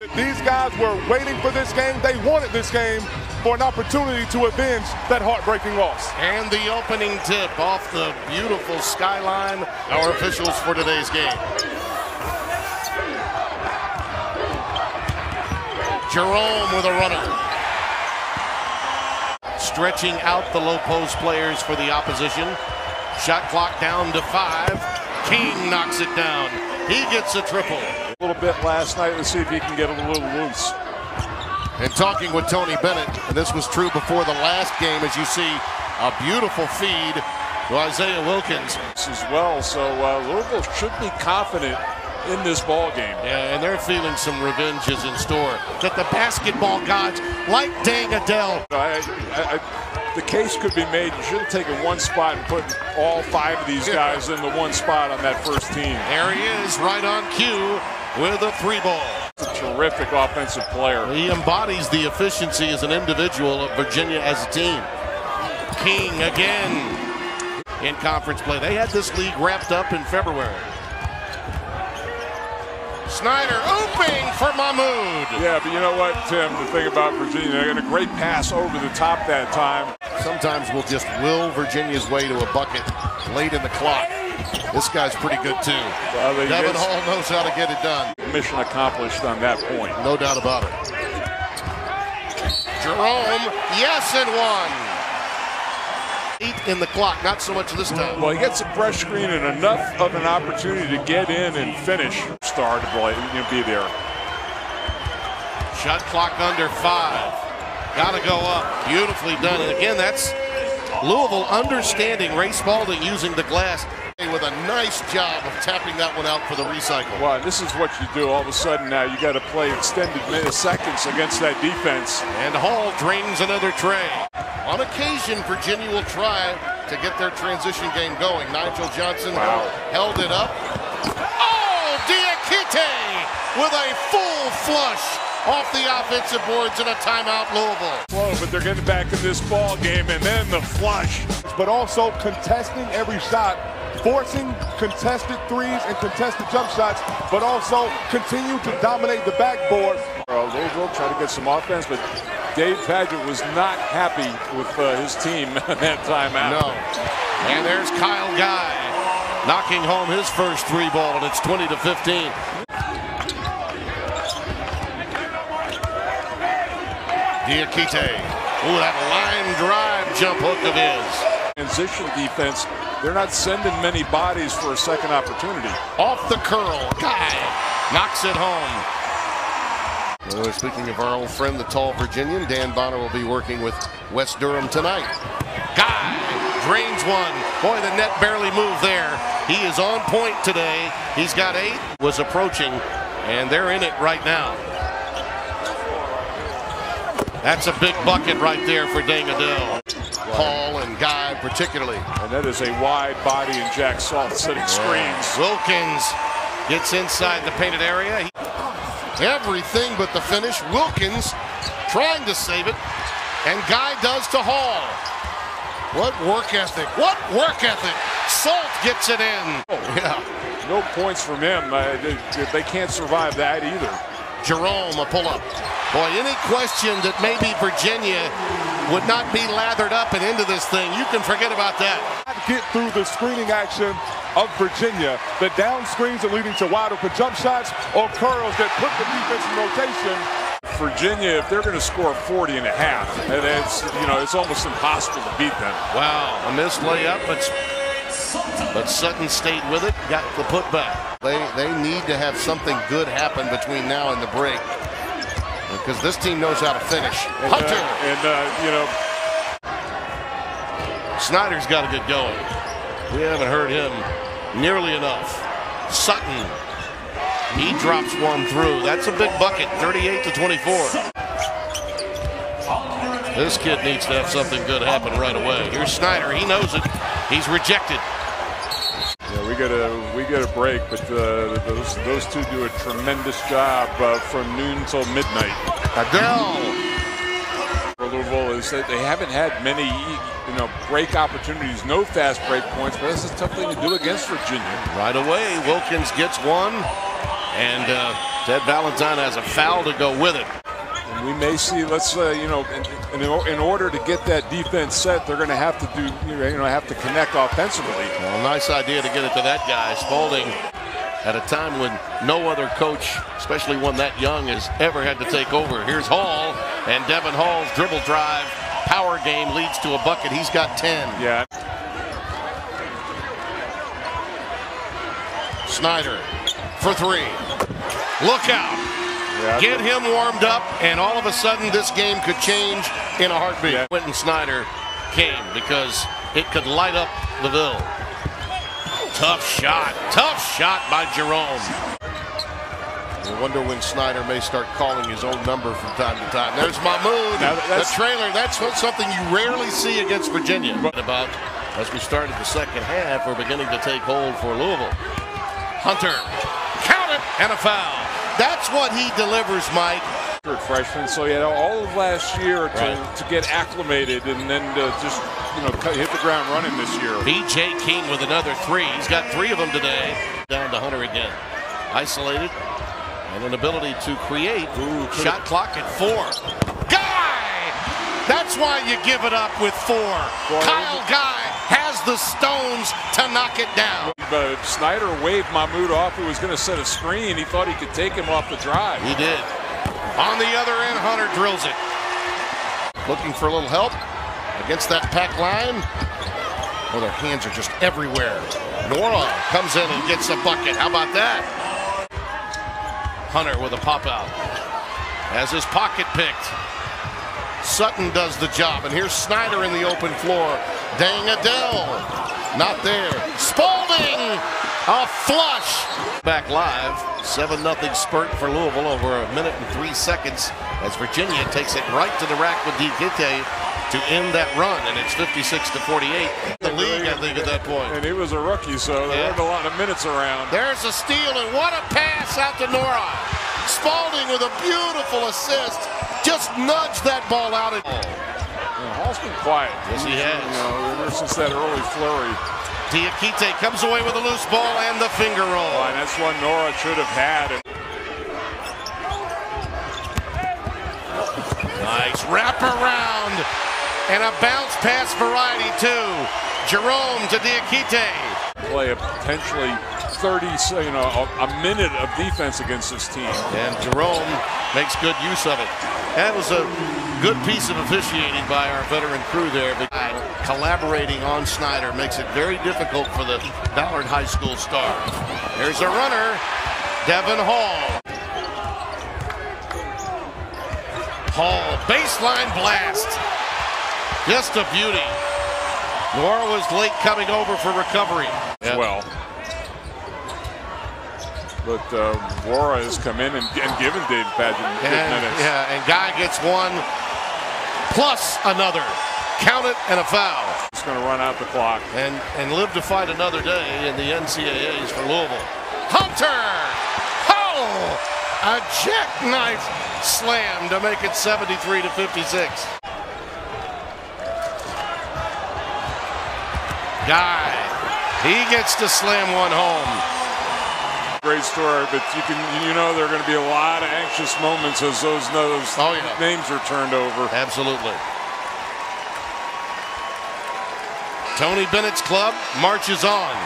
These guys were waiting for this game. They wanted this game for an opportunity to avenge that heartbreaking loss. And the opening tip off the beautiful skyline, our officials for today's game. Jerome with a runner. Stretching out the low post players for the opposition. Shot clock down to 5. King knocks it down. He gets a triple. A little bit last night. Let's see if he can get a little loose. And talking with Tony Bennett, and this was true before the last game, as you see a beautiful feed to Isaiah Wilkins. As well, so Louisville should be confident in this ball game. Yeah, and they're feeling some revenge is in store. That the basketball gods, like Dang Adele. The case could be made. You should have taken one spot and put all 5 of these guys in the one spot on that first team. There he is, right on cue with a 3-ball. A terrific offensive player. He embodies the efficiency as an individual of Virginia as a team. King again in conference play. They had this league wrapped up in February. Snyder ooping for Mahmoud. Yeah, but you know what, Tim, the thing about Virginia, they got a great pass over the top that time. Sometimes we'll just will Virginia's way to a bucket late in the clock. This guy's pretty good too. Devin Hall knows how to get it done. Mission accomplished on that point. No doubt about it. Jerome, yes, and 1. 8 in the clock, not so much this time. Well, he gets a fresh screen and enough of an opportunity to get in and finish. Star to be there. Shot clock under 5. Got to go up. Beautifully done. And again, that's Louisville understanding Ray Spalding using the glass with a nice job of tapping that one out for the recycle. Well, this is what you do. All of a sudden now you got to play extended seconds against that defense. And Hall drains another tray. On occasion, Virginia will try to get their transition game going. Nigel Johnson held it up. Oh, Diakite with a full flush off the offensive boards in a timeout, Louisville. Whoa, but they're getting back in this ball game, and then the flush. But also contesting every shot, forcing contested threes and contested jump shots, but also continue to dominate the backboard. Louisville try to get some offense, but Dave Padgett was not happy with his team that timeout. No. And there's Kyle Guy knocking home his first 3-ball, and it's 20-15. Diakite. Ooh, that line drive jump hook of his. Transition defense, they're not sending many bodies for a second opportunity. Off the curl, Guy knocks it home. Well, speaking of our old friend, the tall Virginian, Dan Bonner will be working with West Durham tonight. Guy drains one. Boy, the net barely moved there. He is on point today. He's got 8. Was approaching, and they're in it right now. That's a big bucket right there for Dang Adele. Hall and Guy particularly. And that is a wide body and Jack Salt setting screens. Wilkins gets inside the painted area. Everything but the finish. Wilkins trying to save it. And Guy does to Hall. What work ethic. What work ethic. Salt gets it in. Oh, yeah. No points from him. They can't survive that either. Jerome, a pull-up. Boy, any question that maybe Virginia would not be lathered up and into this thing, you can forget about that. Get through the screening action of Virginia. The down screens are leading to wide open jump shots or curls that put the defense in rotation. Virginia, if they're going to score 40 and a half, and it's almost impossible to beat them. Wow, a missed layup, but Sutton stayed with it, got the putback. They need to have something good happen between now and the break, because this team knows how to finish. Hunter! Snyder's got to get going. We haven't heard him nearly enough. Sutton, he drops one through. That's a big bucket, 38-24. This kid needs to have something good happen right away. Here's Snyder, he knows it. He's rejected. Yeah, we got a break, but those two do a tremendous job from noon till midnight. Adele. For Louisville is that they haven't had many break opportunities, no fast break points, but that's a tough thing to do against Virginia. Right away, Wilkins gets one. And Ted Valentine has a foul to go with it. And we may see, let's you know, in order to get that defense set, they're going to have to do, have to connect offensively. Well, nice idea to get it to that guy, Spalding, at a time when no other coach, especially one that young, has ever had to take over. Here's Hall, and Devin Hall's dribble drive, power game leads to a bucket. He's got 10. Yeah. Snyder for three. Look out. Yeah, get him warmed up, and all of a sudden this game could change in a heartbeat. Yeah. Quentin Snyder came because it could light up Louisville. Tough shot by Jerome. I wonder when Snyder may start calling his own number from time to time. There's Mahmoud, the trailer. That's something you rarely see against Virginia. About as we started the second half, we're beginning to take hold for Louisville. Hunter, count it, and a foul. That's what he delivers, Mike. Freshman, so he had all of last year to get acclimated and then to just hit the ground running this year. B.J. King with another three. He's got 3 of them today. Down to Hunter again. Isolated and an ability to create. Shot clock at 4. Guy! That's why you give it up with 4. Kyle Guy has the stones to knock it down. But Snyder waved Mahmoud off, who was going to set a screen. He thought he could take him off the drive. He did. On the other end, Hunter drills it. Looking for a little help against that pack line. Well, their hands are just everywhere. Nora comes in and gets a bucket. How about that? Hunter with a pop out. Has his pocket picked. Sutton does the job, and here's Snyder in the open floor. Dang Adele, not there. Spalding, a flush. Back live, 7-0 spurt for Louisville over 1 minute and 3 seconds as Virginia takes it right to the rack with Diakite to end that run, and it's 56-48. The league, I think, at that point. And he was a rookie, so there weren't a lot of minutes around. There's a steal, and what a pass out to Nora. Spalding with a beautiful assist. Just nudged that ball out. Hall's been quiet. Yes, he has. Ever since that early flurry. Diakite comes away with a loose ball and the finger roll. Oh, and that's what Nora should have had. Nice wraparound and a bounce pass variety too. Jerome to Diakite. Play a potentially 30, a minute of defense against this team. And Jerome makes good use of it. That was a good piece of officiating by our veteran crew there. Collaborating on Snyder makes it very difficult for the Ballard High School star. There's a runner, Devin Hall. Hall, baseline blast. Just a beauty. Nora was late coming over for recovery. As well. But Wara has come in and given Dave Padgett good minutes. Yeah, and Guy gets 1 plus another. Count it and a foul. It's going to run out the clock. And live to fight another day in the NCAAs for Louisville. Hunter! Oh! A jackknife slam to make it 73-56. Guy, he gets to slam one home. Great story, but there are going to be a lot of anxious moments as those names are turned over. Absolutely. Tony Bennett's club marches on.